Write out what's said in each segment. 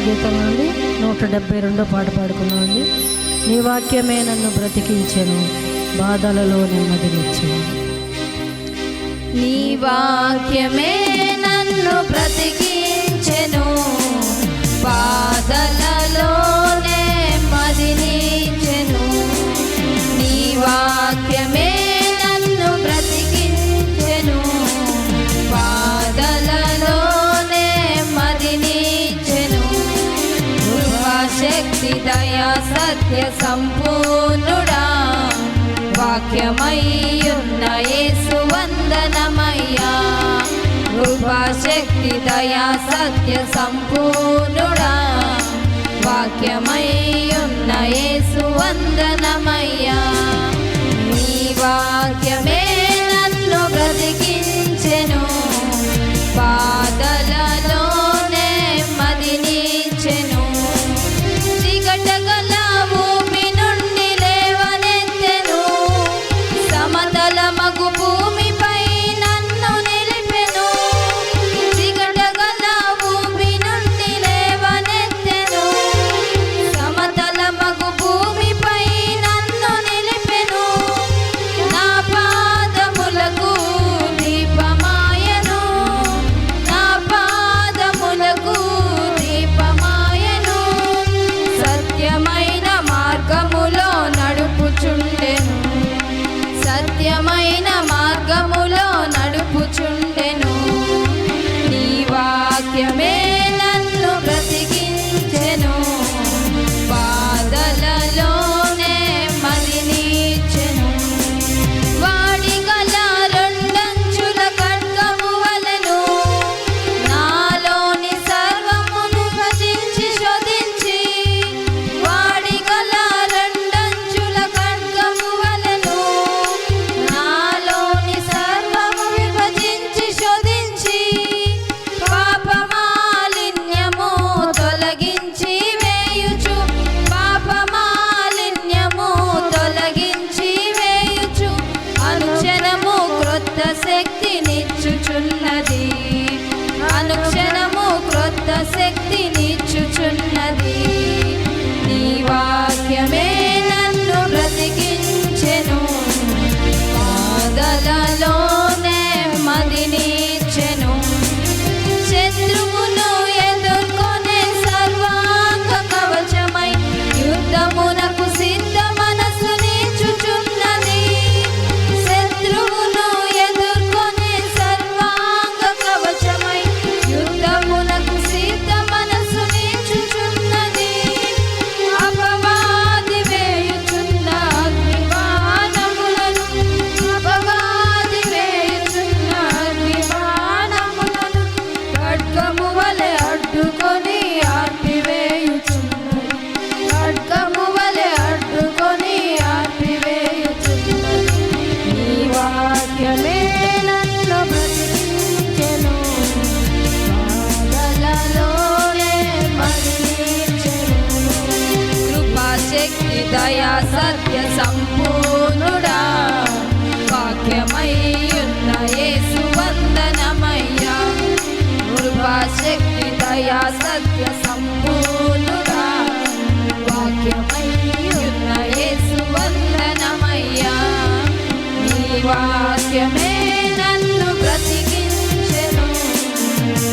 గీతం నుండి 172 పాట పాడుకున్నామండి. నీ వాక్యమే నన్ను బ్రతికించెను, బాధలలో నెమ్మదినిచ్చెను. నీ వాక్యమే నన్ను బ్రతికించెను, బాధలలో నెమ్మదినిచ్చెను. నీ వాక్యమే నన్ను బ్రతికించెను, బాధలలో నెమ్మదినిచ్చెను. కృపాశక్తి దయా సత్య సంపూర్ణుడా, వాక్యమయ్యున్న యేసు వందనమయ్యా. కృపాశక్తి దయా సత్య సంపూర్ణుడా, వాక్యమయ్యున్న యేసు వందనమయ్యా. నీ వాక్యమే నన్ను బ్రతికించెను, బాధలలో నెమ్మదినిచ్చెను. చిగటగల భూమి నుండి లేవనెత్తెను, సమతల మగు భూమిపై నన్ను నిలిపెను. చిగటగల భూమి నుండి లేవనెత్తెను, సమతల మగు భూమిపై నన్ను నిలిపెను. నా పాదములకు దీపమాయను, నా పాదములకు దీపమాయను. సత్యమైన మార్గములో నడుపుచుండెను, సత్యమైన మార్గములో నడుపుచుండెను. నీ వాక్యమే నన్ను బ్రతికించెను, బాధలలో నెమ్మదినిచ్చెను. వాడిగల రెండంచుల ఖడ్గము వలెను, నాలోని సర్వమును భజించి శోధించి. వాడిగల రెండంచుల ఖడ్గము వలెను, నాలోని సర్వము విభజించి శోధించి. పాపమాలిన్యము తొలగించి వేయుచు, పాపమాలిన్యము తొలగించి వేయుచు. అనుక్షణము క్రొత్త శక్తినిచ్చుచున్నది, అనుక్షణము క్రొత్త శక్తినిచ్చుచున్నది. నీ వాక్యమే నన్ను బ్రతికించెను, బాధలలో నెమ్మదినిచ్చెను. శత్రువును ఎదుర్కొనే సర్వాంగ కవచమై యుద్ధమునకు సిద్ధ మనసునిచ్చుచున్నది. శత్రువును ఎదుర్కొనే సర్వాంగ కవచమై యుద్ధమునకు సిద్ధ మనసునిచ్చుచున్నది. అపవాది వేయుచున్న అగ్నిబాణములను, అపవాది వేయుచున్న అగ్నిబాణములను ఖడ్గము వలె అడ్డుకొని ఆర్పివేయుచున్నది, ఖడ్గము వలె అడ్డుకొని ఆర్పివేయుచున్నది. నీ వాక్యమే నన్ను బ్రతికించెను, బాధలలో నెమ్మదినిచ్చెను. కృపాశక్తి దయా సత్య సంపూర్ణుడా, వాక్యమయ్యున్న యేసు వందనమయ్యా. కృపాశక్తి దయా సత్య సంపూర్ణుడా, వాక్యమయ్యున్న యేసు వందనమయ్యా. నీ వాక్యమే నన్ను బ్రతికించెను,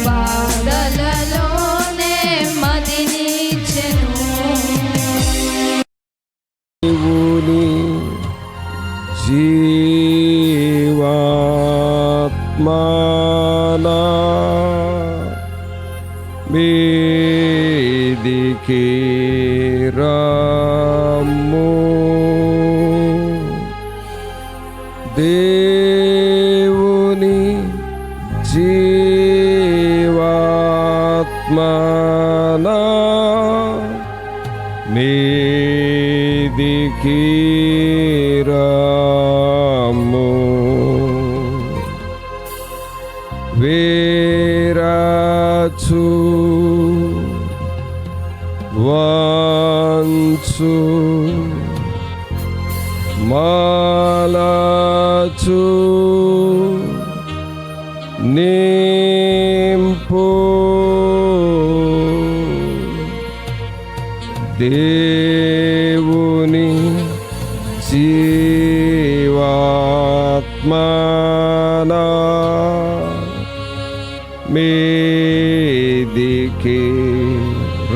బాధలలో నెమ్మదినిచ్చెను. దేవుని జీవాత్మానా మీదికి రమ్ము. దేవుని జీవాత్మానా మీదికి రమ్ము. వేరాచు వంచు మాలచు నింపు దేవుని జీవాత్మనా మీదికి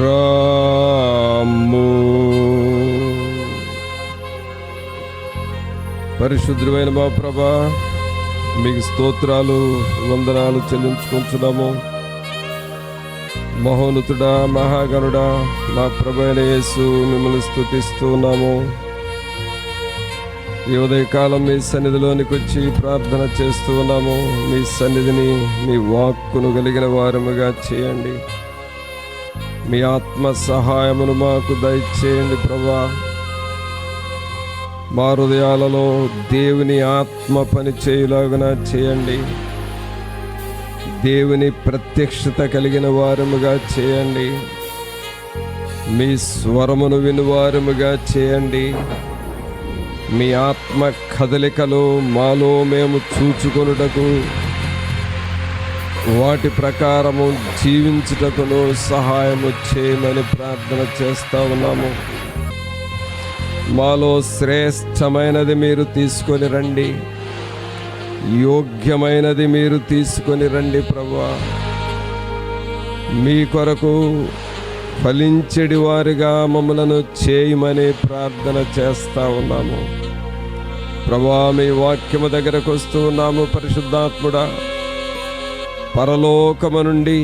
రమ్ము. పరిశుద్ధమైన మా ప్రభా, మీకు స్తోత్రాలు వందనాలు చెల్లించుకుంటున్నాము. మహోన్నతుడా, మహాగణుడా, మా ప్రభు అయిన యేసు, మిమ్మల్ని స్తుతిస్తున్నాము. ఈ ఉదయకాలం మీ సన్నిధిలోనికి వచ్చి ప్రార్థన చేస్తూ ఉన్నాము. మీ సన్నిధిని, మీ వాక్కును కలిగిన వారముగా చేయండి. మీ ఆత్మ సహాయమును మాకు దయచేయండి ప్రభా. మా హృదయాలలో దేవుని ఆత్మ పని చేయులాగున చేయండి. దేవుని ప్రత్యక్షత కలిగిన వారముగా చేయండి. మీ స్వరమును వినువారముగా చేయండి. మీ ఆత్మ కదలికలు మాలో మేము చూచుకొనుటకు, వాటి ప్రకారము జీవించుటకును సహాయము చేయమని ప్రార్థన చేస్తా ఉన్నాము. మాలో శ్రేష్టమైనది మీరు తీసుకొని రండి, యోగ్యమైనది మీరు తీసుకొని రండి ప్రభువా. మీ కొరకు ఫలించెడి వారిగా మమ్మలను చేయమని ప్రార్థన చేస్తా ఉన్నాము ప్రభువా. మీ వాక్యము దగ్గరకు వస్తూ ఉన్నాము. పరిశుద్ధాత్ముడా, పరలోకము నుండి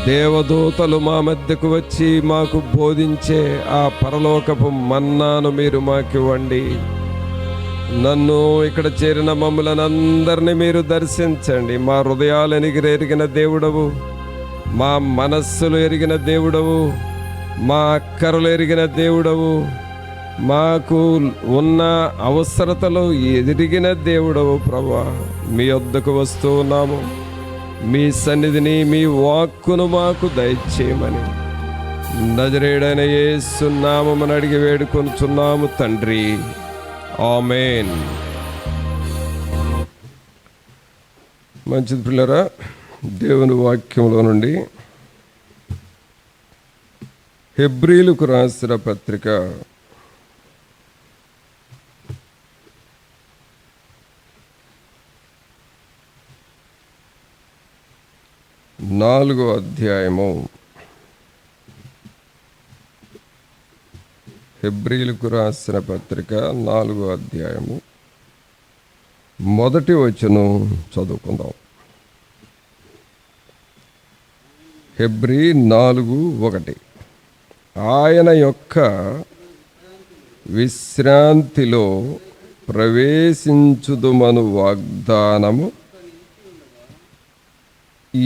దేవదూతలు మా మధ్యకు వచ్చి మాకు బోధించే ఆ పరలోకపు మన్నాను మీరు మాకివ్వండి. నన్ను, ఇక్కడ చేరిన మమ్మలను అందరినీ మీరు దర్శించండి. మా హృదయాలను ఎరిగిన దేవుడవు, మా మనస్సులు ఎరిగిన దేవుడవు, మా అక్కరలు ఎరిగిన దేవుడవు, మాకు ఉన్న అవసరతలు ఎదిరిగిన దేవుడవు ప్రభువా. మీ వద్దకు వస్తూ ఉన్నాము. మీ సన్నిధిని, మీ వాక్కును మాకు దయచేయమని నజరేయుడైన యేసు నామమున అడిగి వేడుకొనుచున్నాము తండ్రి, ఆమేన్. మంచిది పిల్లరా, దేవుని వాక్యంలో నుండి హెబ్రీలకు రాసిన పత్రిక 4వ అధ్యాయము. హెబ్రీలకు రాసిన పత్రిక 4వ అధ్యాయము మొదటి వచనం చదువుకుందాం. హెబ్రీ 4:1. ఆయన యొక్క విశ్రాంతిలో ప్రవేశించుదుమను వాగ్దానము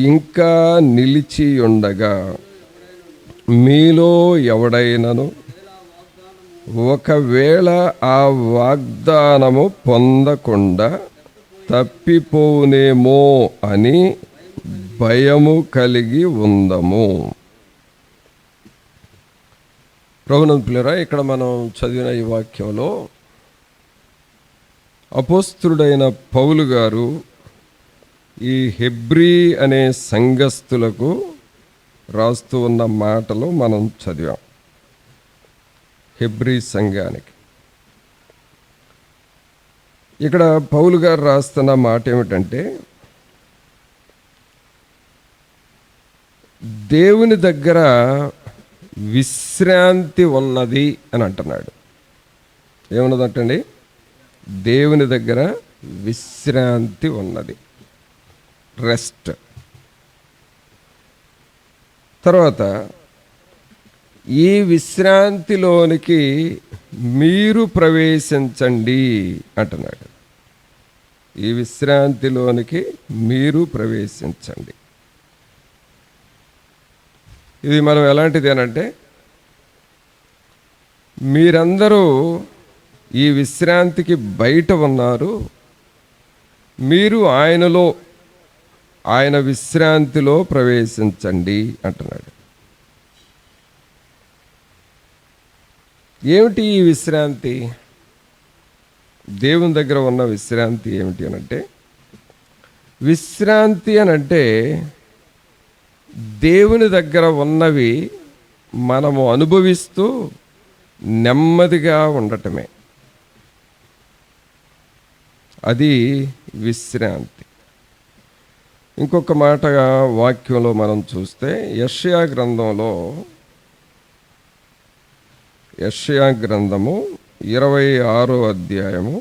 ఇంకా నిలిచి ఉండగా, మీలో ఎవడైనను ఒకవేళ ఆ వాగ్దానము పొందకుండా తప్పిపోనేమో అని భయము కలిగి ఉందము. ప్రభునందు ప్రియులారా, ఇక్కడ మనం చదివిన ఈ వాక్యంలో అపోస్తలుడైన పౌలు గారు ఈ హెబ్రీ అనే సంఘస్థులకు రాస్తూ ఉన్న మాటలు మనం చదివాం. హెబ్రీ సంఘానికి ఇక్కడ పౌలు గారు రాస్తున్న మాట ఏమిటంటే, దేవుని దగ్గర విశ్రాంతి ఉన్నది అని అంటున్నాడు. ఏమున్నదంటండి? దేవుని దగ్గర విశ్రాంతి ఉన్నది, రెస్ట్. తర్వాత ఈ విశ్రాంతిలోనికి మీరు ప్రవేశించండి అంటున్నాడు. ఈ విశ్రాంతిలోనికి మీరు ప్రవేశించండి. ఇది మనం ఎలాంటిది అనంటే, మీరందరూ ఈ విశ్రాంతికి బయట ఉన్నారు, మీరు ఆయనలో, ఆయన విశ్రాంతిలో ప్రవేశించండి అంటున్నాడు. ఏమిటి ఈ విశ్రాంతి? దేవుని దగ్గర ఉన్న విశ్రాంతి ఏమిటి అనంటే, విశ్రాంతి అనంటే దేవుని దగ్గర ఉన్నవి మనము అనుభవిస్తూ నెమ్మదిగా ఉండటమే. అది విశ్రాంతి. ఇంకొక మాటగా వాక్యంలో మనం చూస్తే యెషయా గ్రంథము 26వ అధ్యాయము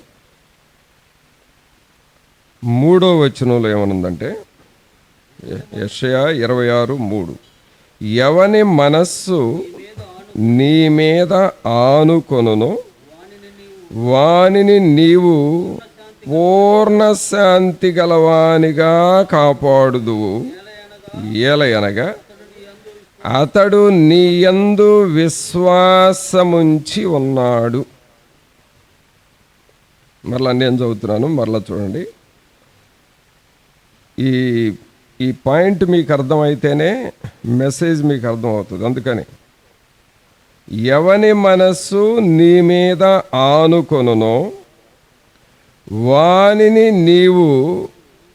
3వ వచనంలో ఏమనుందంటే, యెషయా 26:3, ఎవని మనస్సు నీ మీద ఆనుకొనును వానిని నీవు పూర్ణ శాంతి గలవానిగా కాపాడుదువు. ఏలయనగా అతడు నీ యందు విశ్వాసముంచి ఉన్నాడు. మరలా నేను చదువుతున్నాను, మరలా చూడండి. ఈ పాయింట్ మీకు అర్థమైతేనే మెసేజ్ మీకు అర్థమవుతుంది. అందుకని ఎవని మనస్సు నీ మీద ఆనుకొనునో వానిని నీవు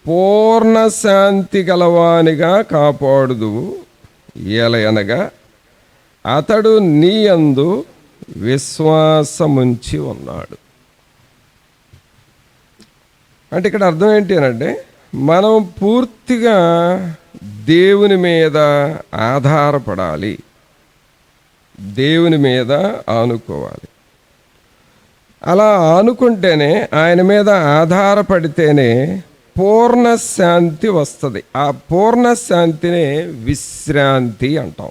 పూర్ణ శాంతి గలవానిగా కాపాడుదువు. ఏలయనగా అతడు నీ యందు విశ్వాసముంచి ఉన్నాడు. అంటే ఇక్కడ అర్థం ఏంటి అనంటే, మనం పూర్తిగా దేవుని మీద ఆధారపడాలి, దేవుని మీద ఆనుకోవాలి. అలా ఆనుకుంటేనే, ఆయన మీద ఆధారపడితేనే పూర్ణ శాంతి వస్తుంది. ఆ పూర్ణ శాంతినే విశ్రాంతి అంటాం.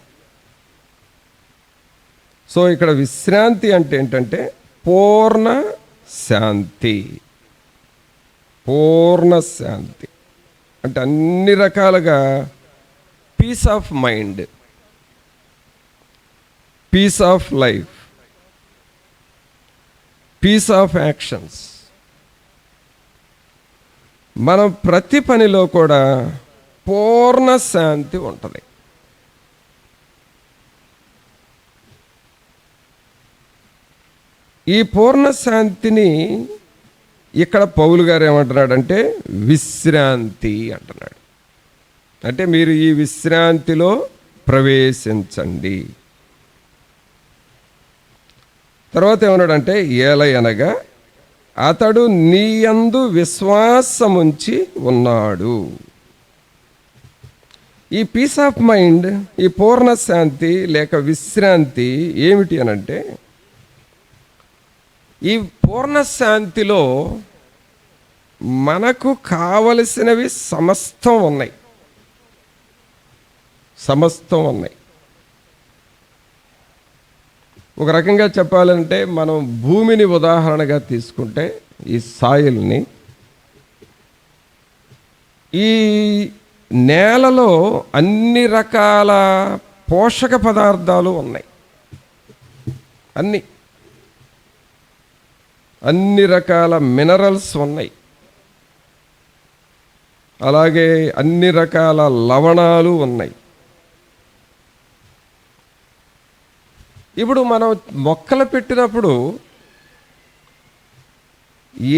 సో ఇక్కడ విశ్రాంతి అంటే ఏంటంటే పూర్ణ శాంతి. పూర్ణ శాంతి అంటే అన్ని రకాలుగా peace of mind, peace of life, peace of actions. మనం ప్రతి పనిలో కూడా పూర్ణ శాంతి ఉంటుంది. ఈ పూర్ణ శాంతిని ఇక్కడ పౌలు గారు ఏమంటున్నాడంటే విశ్రాంతి అంటున్నాడు. అంటే మీరు ఈ విశ్రాంతిలో ప్రవేశించండి. తర్వాత ఏమన్నాడంటే, ఏలయనగా అతడు నీ యందు విశ్వాసముంచి ఉన్నాడు. ఈ పీస్ ఆఫ్ మైండ్, ఈ పూర్ణ శాంతి లేక విశ్రాంతి ఏమిటి అనంటే, ఈ పూర్ణ శాంతిలో మనకు కావలసినవి సమస్తం ఉన్నాయి. ఒక రకంగా చెప్పాలంటే, మనం భూమిని ఉదాహరణగా తీసుకుంటే, ఈ సాయిల్ని, ఈ నేలలో అన్ని రకాల పోషక పదార్థాలు ఉన్నాయి. అన్ని రకాల మినరల్స్ ఉన్నాయి. అలాగే అన్ని రకాల లవణాలు ఉన్నాయి. ఇప్పుడు మనం మొక్కలు పెట్టినప్పుడు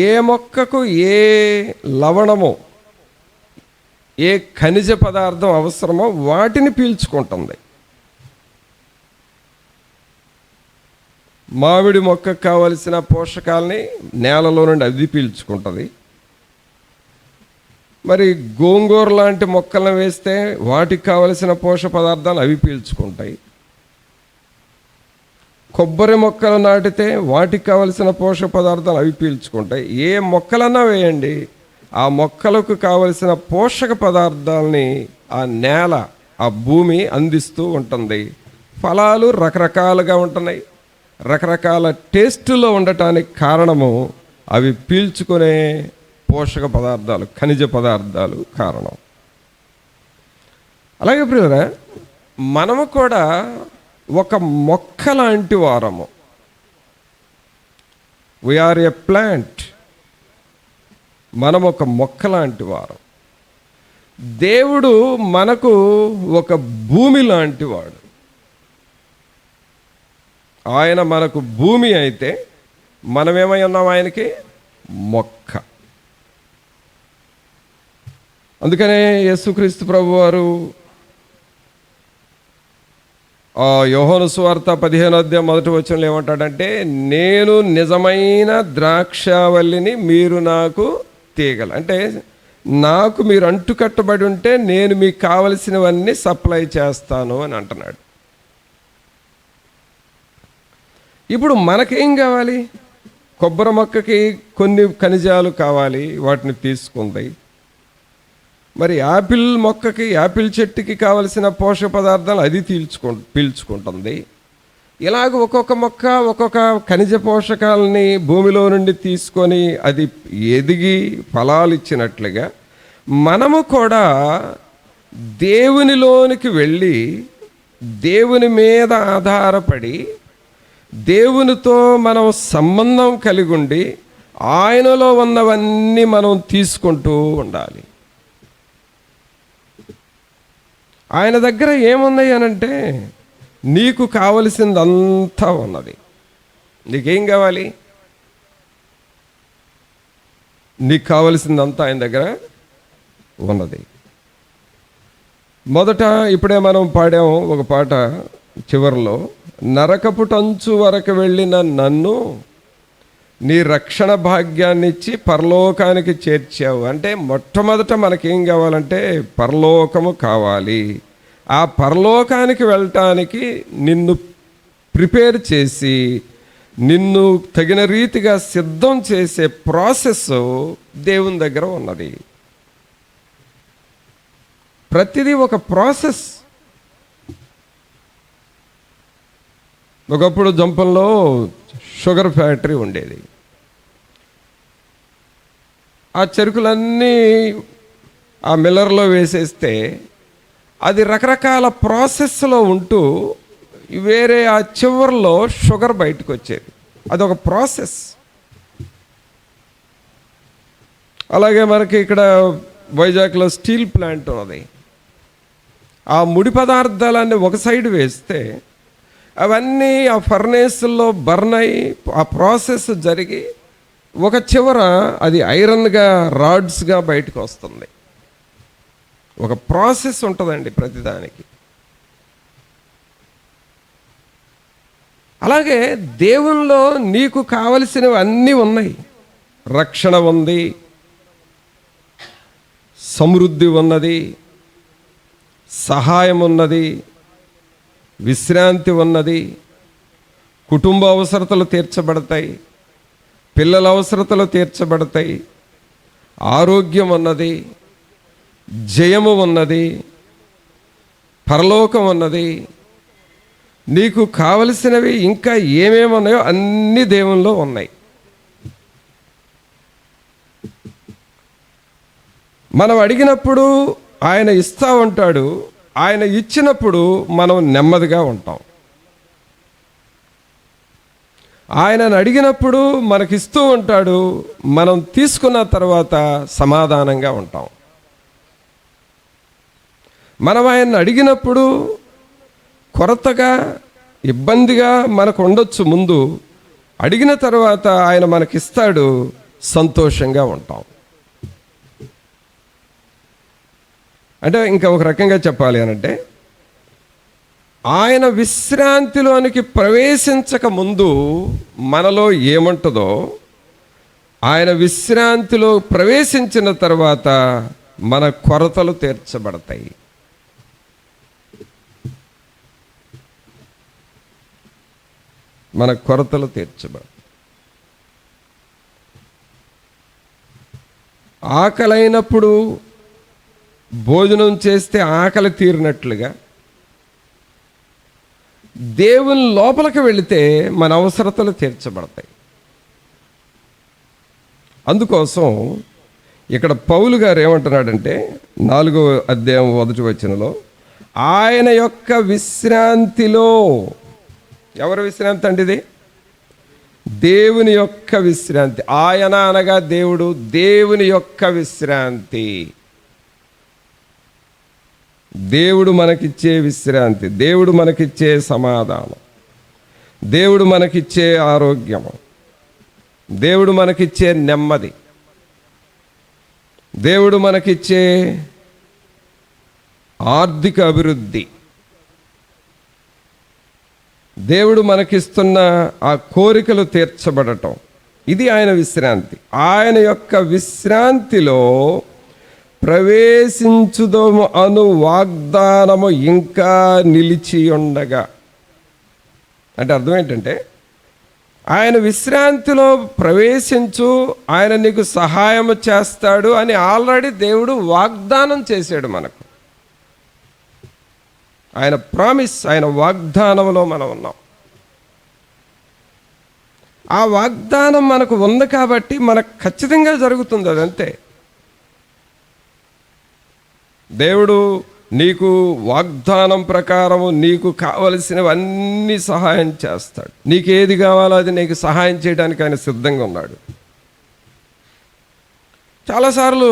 ఏ మొక్కకు ఏ లవణమో ఏ ఖనిజ పదార్థం అవసరమో వాటిని పీల్చుకుంటుంది. మామిడి మొక్కకు కావలసిన పోషకాలని నేలలో నుండి అది పీల్చుకుంటుంది. మరి గోంగూర లాంటి మొక్కలను వేస్తే వాటికి కావలసిన పోషక పదార్థాలు అవి పీల్చుకుంటాయి. కొబ్బరి మొక్కలు నాటితే వాటికి కావలసిన పోషక పదార్థాలు అవి పీల్చుకుంటాయి. ఏ మొక్కలన్నా వేయండి, ఆ మొక్కలకు కావలసిన పోషక పదార్థాలని ఆ నేల, ఆ భూమి అందిస్తూ ఉంటుంది. ఫలాలు రకరకాలుగా ఉంటున్నాయి. రకరకాల టేస్టులో ఉండటానికి కారణము అవి పీల్చుకునే పోషక పదార్థాలు, ఖనిజ పదార్థాలు కారణం. అలాగే ప్రియులారా, మనము కూడా ఒక మొక్క లాంటి వారము. వీఆర్ ఏ ప్లాంట్. మనం ఒక మొక్క లాంటి వారం. దేవుడు మనకు ఒక భూమి లాంటి వాడు. ఆయన మనకు భూమి అయితే మనమేమై ఉన్నాం? ఆయనకి మొక్క. అందుకనే యేసుక్రీస్తు ప్రభువారు యోహాను సువార్త 15వ అధ్యాయం 1వ వచనంలో ఏమంటాడంటే, నేను నిజమైన ద్రాక్షావల్లిని, మీరు నాకు తీగలు. అంటే నాకు మీరు అంటుకట్టబడి ఉంటే నేను మీకు కావలసినవన్నీ సప్లై చేస్తాను అని అంటున్నాడు. ఇప్పుడు మనకేం కావాలి? కొబ్బరి మొక్కకి కొన్ని ఖనిజాలు కావాలి, వాటిని తీసుకుంది. మరి యాపిల్ మొక్కకి, యాపిల్ చెట్టుకి కావలసిన పోషక పదార్థాలు అది పీల్చుకుంటుంది. ఇలాగ ఒక్కొక్క మొక్క ఒక్కొక్క ఖనిజ పోషకాలని భూమిలో నుండి తీసుకొని అది ఎదిగి ఫలాలు ఇచ్చినట్లుగా మనము కూడా దేవునిలోనికి వెళ్ళి దేవుని మీద ఆధారపడి దేవునితో మనం సంబంధం కలిగి ఉండి ఆయనలో ఉన్నవన్నీ మనం తీసుకుంటూ ఉండాలి. ఆయన దగ్గర ఏమున్నాయి అనంటే, నీకు కావలసిందంతా ఉన్నది. నీకేం కావాలి? నీకు కావలసిందంతా ఆయన దగ్గర ఉన్నది. మొదట ఇప్పుడే మనం పాడాం ఒక పాట చివరిలో, నరకపుటంచు వరకు వెళ్ళిన నన్ను నీ రక్షణ భాగ్యాన్ని ఇచ్చి పరలోకానికి చేర్చావు. అంటే మొట్టమొదట మనకేం కావాలంటే పరలోకము కావాలి. ఆ పరలోకానికి వెళ్ళటానికి నిన్ను ప్రిపేర్ చేసి నిన్ను తగిన రీతిగా సిద్ధం చేసే ప్రాసెస్ దేవుని దగ్గర ఉన్నది. ప్రతిదీ ఒక ప్రాసెస్. ఒకప్పుడు జంపంలో షుగర్ ఫ్యాక్టరీ ఉండేది. ఆ చెరుకులన్నీ ఆ మిల్లర్లో వేసేస్తే అది రకరకాల ప్రాసెస్లో ఉంటూ వేరే ఆ చివర్లో షుగర్ బయటకు వచ్చేది. అదొక ప్రాసెస్. అలాగే మనకి ఇక్కడ వైజాగ్లో స్టీల్ ప్లాంట్ ఉన్నది. ఆ ముడి పదార్థాలన్నీ ఒక సైడ్ వేస్తే అవన్నీ ఆ ఫర్నేసుల్లో బర్న్ అయ్యి ఆ ప్రాసెస్ జరిగి ఒక చివర అది ఐరన్గా, రాడ్స్గా బయటకు వస్తుంది. ఒక ప్రాసెస్ ఉంటుందండి ప్రతిదానికి. అలాగే దేవునిలో నీకు కావలసినవి అన్నీ ఉన్నాయి. రక్షణ ఉంది, సమృద్ధి ఉన్నది, సహాయం ఉన్నది, విశ్రాంతి ఉన్నది, కుటుంబ అవసరతలు తీర్చబడతాయి, పిల్లల అవసరతలు తీర్చబడతాయి, ఆరోగ్యం ఉన్నది, జయము ఉన్నది, పరలోకం ఉన్నది. నీకు కావలసినవి ఇంకా ఏమేమి ఉన్నాయో అన్ని దేవునిలో ఉన్నాయి. మనం అడిగినప్పుడు ఆయన ఇస్తా ఉంటాడు. ఆయన ఇచ్చినప్పుడు మనం నెమ్మదిగా ఉంటాం. ఆయనను అడిగినప్పుడు మనకిస్తూ ఉంటాడు. మనం తీసుకున్న తర్వాత సమాధానంగా ఉంటాం. మనం ఆయన్ని అడిగినప్పుడు కొరతగా, ఇబ్బందిగా మనకు ఉండొచ్చు. ముందు అడిగిన తర్వాత ఆయన మనకిస్తాడు, సంతోషంగా ఉంటాం. అంటే ఇంకా ఒక రకంగా చెప్పాలి అనంటే, ఆయన విశ్రాంతిలోనికి ప్రవేశించక ముందు మనలో ఏముంటుందో, ఆయన విశ్రాంతిలో ప్రవేశించిన తర్వాత మన కొరతలు తీర్చబడతాయి. మన కొరతలు తీర్చబడతాయి. ఆకలైనప్పుడు భోజనం చేస్తే ఆకలి తీరినట్లుగా దేవుని లోపలికి వెళితే మన అవసరతలు తీర్చబడతాయి. అందుకోసం ఇక్కడ పౌలు గారు ఏమంటున్నాడంటే 4వ అధ్యాయం 1వ వచనంలో, ఆయన యొక్క విశ్రాంతిలో, ఎవరి విశ్రాంతి అండి ఇది? దేవుని యొక్క విశ్రాంతి. ఆయన అనగా దేవుడు, దేవుని యొక్క విశ్రాంతి. దేవుడు మనకిచ్చే విశ్రాంతి, దేవుడు మనకిచ్చే సమాధానం, దేవుడు మనకిచ్చే ఆరోగ్యము, దేవుడు మనకిచ్చే నెమ్మది, దేవుడు మనకిచ్చే ఆర్థిక అభివృద్ధి, దేవుడు మనకిస్తున్న ఆ కోరికలు తీర్చబడటం, ఇది ఆయన విశ్రాంతి. ఆయన యొక్క విశ్రాంతిలో ప్రవేశించుదము అను వాగ్దానము ఇంకా నిలిచి ఉండగా. అంటే అర్థం ఏంటంటే, ఆయన విశ్రాంతిలో ప్రవేశించు, ఆయన నీకు సహాయం చేస్తాడు అని ఆల్రెడీ దేవుడు వాగ్దానం చేశాడు మనకు. ఆయన ప్రామిస్, ఆయన వాగ్దానంలో మనం ఉన్నాం. ఆ వాగ్దానం మనకు ఉంది కాబట్టి మనకు ఖచ్చితంగా జరుగుతుంది. అదంతే. దేవుడు నీకు వాగ్దానం ప్రకారము నీకు కావలసినవన్నీ సహాయం చేస్తాడు. నీకు ఏది కావాలో అది నీకు సహాయం చేయడానికి ఆయన సిద్ధంగా ఉన్నాడు. చాలాసార్లు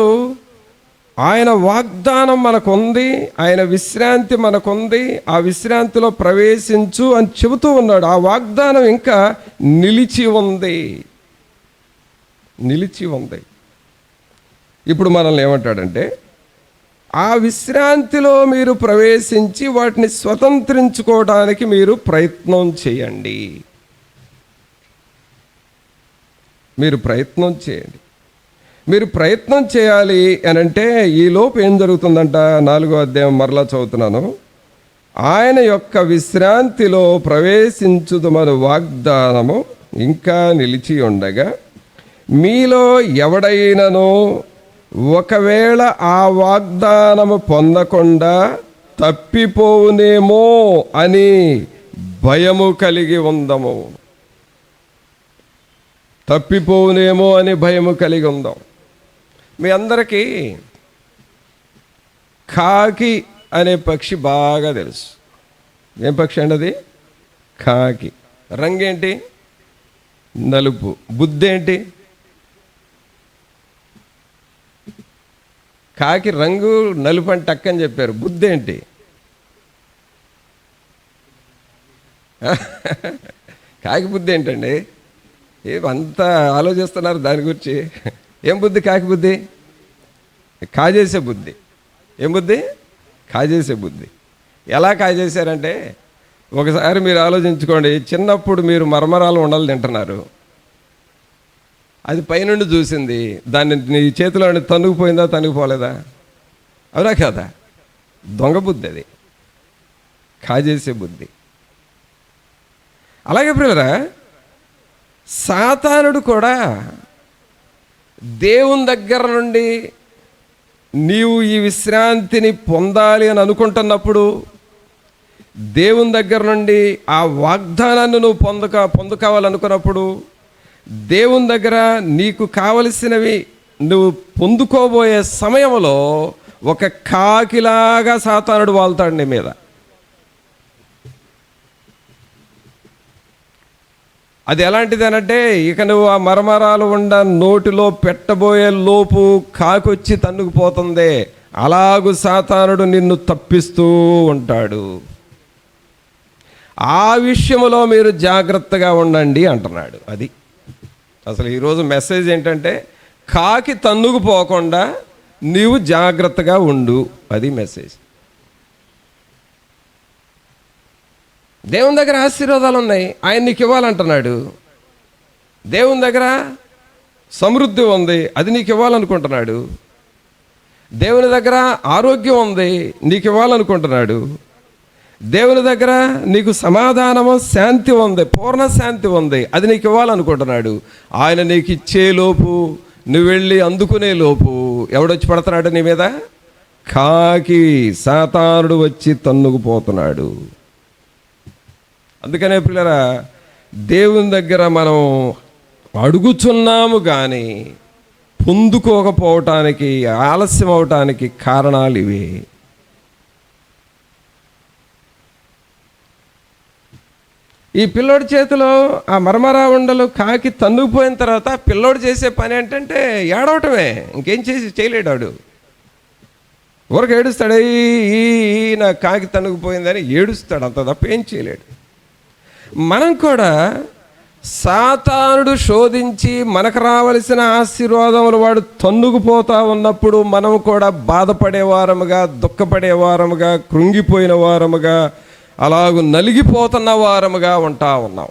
ఆయన వాగ్దానం మనకుంది, ఆయన విశ్రాంతి మనకుంది, ఆ విశ్రాంతిలో ప్రవేశించు అని చెబుతూ ఉన్నాడు. ఆ వాగ్దానం ఇంకా నిలిచి ఉంది. ఇప్పుడు మనల్ని ఏమంటాడంటే, ఆ విశ్రాంతిలో మీరు ప్రవేశించి వాటిని స్వతంత్రించుకోవడానికి మీరు ప్రయత్నం చేయండి. మీరు ప్రయత్నం చేయాలి అని అంటే, ఈలోపు ఏం జరుగుతుందంట? 4వ అధ్యాయం మరలా చదువుతున్నాను. ఆయన యొక్క విశ్రాంతిలో ప్రవేశించుదమను వాగ్దానము ఇంకా నిలిచి ఉండగా, మీలో ఎవడైనను ఒకవేళ ఆ వాగ్దానము పొందకుండా తప్పిపోవునేమో అని భయము కలిగి ఉందాము. మీ అందరికీ కాకి అనే పక్షి బాగా తెలుసు. ఏం పక్షి అండి అది? కాకి. రంగేంటి? నలుపు. బుద్ధి ఏంటి? కాకి రంగు నలుపు అని టక్కని చెప్పారు. బుద్ధి ఏంటి? కాకి బుద్ధి ఏంటండి? ఏమంతా ఆలోచిస్తున్నారు దాని గురించి. ఏం బుద్ధి? కాకి బుద్ధి కాజేసే బుద్ధి. ఏం బుద్ధి? కాజేసే బుద్ధి. ఎలా కాజేశారంటే, ఒకసారి మీరు ఆలోచించుకోండి. చిన్నప్పుడు మీరు మరమరాలు ఉండలు తింటున్నారు, అది పైనుండి చూసింది, దాన్ని నీ చేతిలో తనుగుపోయిందా? తనుగుపోలేదా? అవునా కదా? దొంగ బుద్ధి అది, కాజేసే బుద్ధి. అలాగే ప్రియులారా, సాతానుడు కూడా దేవుని దగ్గర నుండి నీవు ఈ విశ్రాంతిని పొందాలి అని అనుకుంటున్నప్పుడు, దేవుని దగ్గర నుండి ఆ వాగ్దానాన్ని నువ్వు పొందుకోవాలనుకున్నప్పుడు, దేవుని దగ్గర నీకు కావలసినవి నువ్వు పొందుకోబోయే సమయంలో ఒక కాకిలాగా సాతానుడు వాళ్తాడు నీ మీద. అది ఎలాంటిది అనంటే, ఇక నువ్వు ఆ మరమరాలు ఉండ నోటిలో పెట్టబోయే లోపు కాకొచ్చి తన్నుకుపోతుంది. అలాగూ సాతానుడు నిన్ను తప్పిస్తూ ఉంటాడు. ఆ విషయంలో మీరు జాగ్రత్తగా ఉండండి అంటున్నాడు. అది అసలు ఈరోజు మెసేజ్ ఏంటంటే, కాకి తన్నుకుపోకుండా నీవు జాగ్రత్తగా ఉండు. అది మెసేజ్. దేవుని దగ్గర ఆశీర్వాదాలు ఉన్నాయి, ఆయన నీకు ఇవ్వాలంటున్నాడు. దేవుని దగ్గర సమృద్ధి ఉంది, అది నీకు ఇవ్వాలనుకుంటున్నాడు. దేవుని దగ్గర ఆరోగ్యం ఉంది, నీకు ఇవ్వాలనుకుంటున్నాడు. దేవుని దగ్గర నీకు సమాధానము, శాంతి ఉంది, పూర్ణ శాంతి ఉంది, అది నీకు ఇవ్వాలనుకుంటున్నాడు. ఆయన నీకు ఇచ్చేలోపు, నువ్వు వెళ్ళి అందుకునే లోపు ఎవడొచ్చి పడుతున్నాడు నీ మీద? కాకి, సాతానుడు వచ్చి తన్నుకుపోతున్నాడు. అందుకనే పిల్లరా, దేవుని దగ్గర మనం అడుగుచున్నాము కానీ పొందుకోకపోవటానికి, ఆలస్యం అవటానికి కారణాలు ఇవే. ఈ పిల్లోడి చేతిలో ఆ మరమరా ఉండలు కాకి తన్నుకుపోయిన తర్వాత పిల్లోడు చేసే పని ఏంటంటే ఏడవటమే. ఇంకేం చేయలేడాడు. ఊరికి ఏడుస్తాడు, ఈ నా కాకి తన్నుకుపోయిందని ఏడుస్తాడు, అంత తప్ప ఏం చేయలేడు. మనం కూడా సాతానుడు శోధించి మనకు రావలసిన ఆశీర్వాదములు వాడు తన్నుకుపోతా ఉన్నప్పుడు మనం కూడా బాధపడేవారముగా, దుఃఖపడేవారముగా, కృంగిపోయిన వారముగా, అలాగూ నలిగిపోతున్న వారముగా ఉంటా ఉన్నాం.